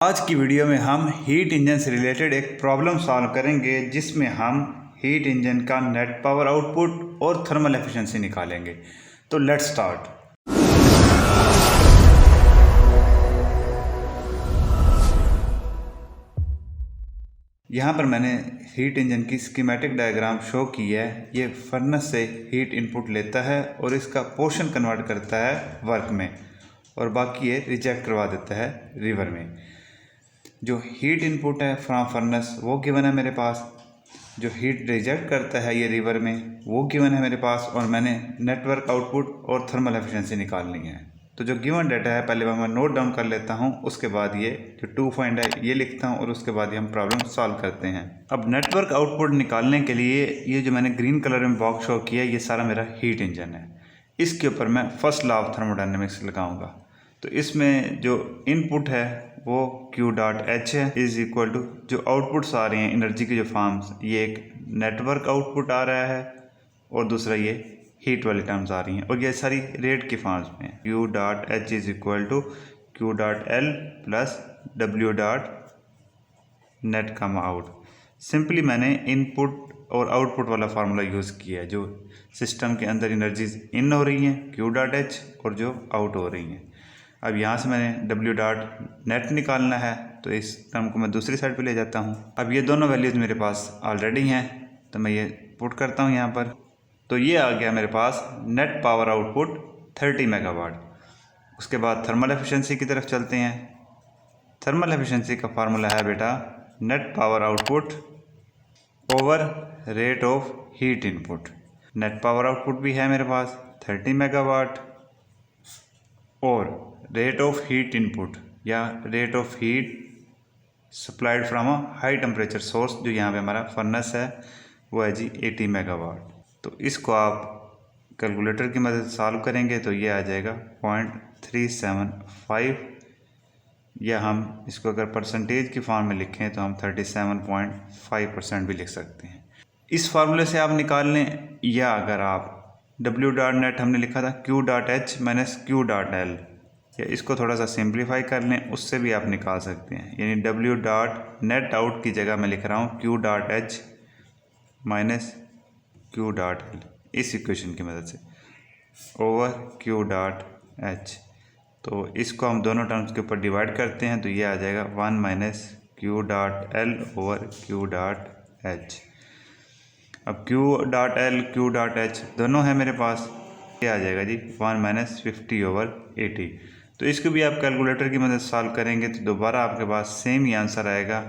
आज की वीडियो में हम हीट इंजन से रिलेटेड एक प्रॉब्लम सॉल्व करेंगे जिसमें हम हीट इंजन का नेट पावर आउटपुट और थर्मल एफिशिएंसी निकालेंगे। तो लेट्स स्टार्ट। यहाँ पर मैंने हीट इंजन की स्कीमेटिक डायग्राम शो की है। ये फर्नेस से हीट इनपुट लेता है और इसका पोर्शन कन्वर्ट करता है वर्क में और बाकी ये रिजेक्ट करवा देता है रिवर में। जो हीट इनपुट है फ्रॉम फर्नेस वो गिवन है मेरे पास, जो हीट रिजेक्ट करता है ये रिवर में वो गिवन है मेरे पास, और मैंने नेटवर्क आउटपुट और थर्मल एफिशिएंसी निकालनी है। तो जो गिवन डाटा है पहले मैं नोट डाउन कर लेता हूँ, उसके बाद ये जो 2 पॉइंट है ये लिखता हूँ और उसके बाद ये हम प्रॉब्लम सॉल्व करते हैं। अब नेटवर्क आउटपुट निकालने के लिए ये जो मैंने ग्रीन कलर में बॉक्स शो किया ये सारा मेरा हीट इंजन है। इसके ऊपर मैं फर्स्ट लॉ ऑफ थर्मोडायनेमिक्स लगाऊंगा। तो इसमें जो इनपुट है वो Q डॉट H है इज इक्वल टू जो आउटपुट्स आ रहे हैं एनर्जी के जो फॉर्म्स, ये एक नेटवर्क आउटपुट आ रहा है और दूसरा ये हीट वाली टर्म्स आ रही हैं और ये सारी रेट के फॉर्म्स में। Q dot H is equal to Q dot L plus W dot net come out. Simply मैंने इनपुट और आउटपुट वाला फार्मूला यूज़ किया है। जो सिस्टम के अंदर एनर्जीज इन हो रही हैं Q डॉट H और जो आउट हो रही हैं। अब यहाँ से मैंने W डॉट नेट निकालना है तो इस टर्म को मैं दूसरी साइड पे ले जाता हूँ। अब ये दोनों वैल्यूज़ मेरे पास ऑलरेडी हैं तो मैं ये पुट करता हूँ यहाँ पर। तो ये आ गया मेरे पास नेट पावर आउटपुट 30 मेगावाट। उसके बाद थर्मल एफिशिएंसी की तरफ चलते हैं। थर्मल एफिशिएंसी का फार्मूला है बेटा net power output over rate of heat input. Net power output भी है मेरे पास 30 मेगावाट और रेट ऑफ हीट इनपुट या rate of heat supplied from a high temperature source जो यहाँ पे हमारा फर्नेस है वो है जी 80 मेगावाट। तो इसको आप कैलकुलेटर की मदद से सॉल्व करेंगे तो ये आ जाएगा 0.375, या हम इसको अगर परसेंटेज की फॉर्म में लिखें तो हम 37.5% भी लिख सकते हैं। इस फार्मूले से आप निकाल लें, या अगर आप W डॉट नेट हमने लिखा था Q dot H minus Q dot L, या इसको थोड़ा सा सिंप्लीफाई कर लें उससे भी आप निकाल सकते हैं। यानी W डॉट नेट आउट की जगह मैं लिख रहा हूँ Q dot H minus Q dot L इस इक्वेशन की मदद से ओवर Q डॉट H। तो इसको हम दोनों टर्म्स के ऊपर डिवाइड करते हैं तो ये आ जाएगा 1 minus Q dot L over Q dot H। अब Q dot L Q dot H दोनों है मेरे पास, ये आ जाएगा जी 1 माइनस 50 ओवर 80। तो इसको भी आप कैलकुलेटर की मदद से सॉल्व करेंगे तो दोबारा आपके पास सेम ही आंसर आएगा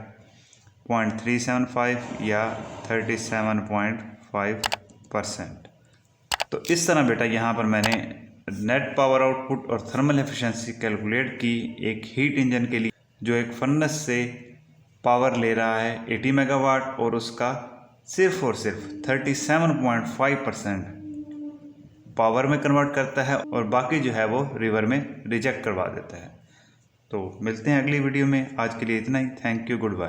0.375 या 37.5%। तो इस तरह बेटा यहाँ पर मैंने नेट पावर आउटपुट और थर्मल एफिशिएंसी कैलकुलेट की एक हीट इंजन के लिए जो एक फर्नेस से पावर ले रहा है 80 मेगावाट और उसका सिर्फ और सिर्फ 37.5% पावर में कन्वर्ट करता है और बाकी जो है वो रिवर में रिजेक्ट करवा देता है। तो मिलते हैं अगली वीडियो में। आज के लिए इतना ही। Thank you, good bye.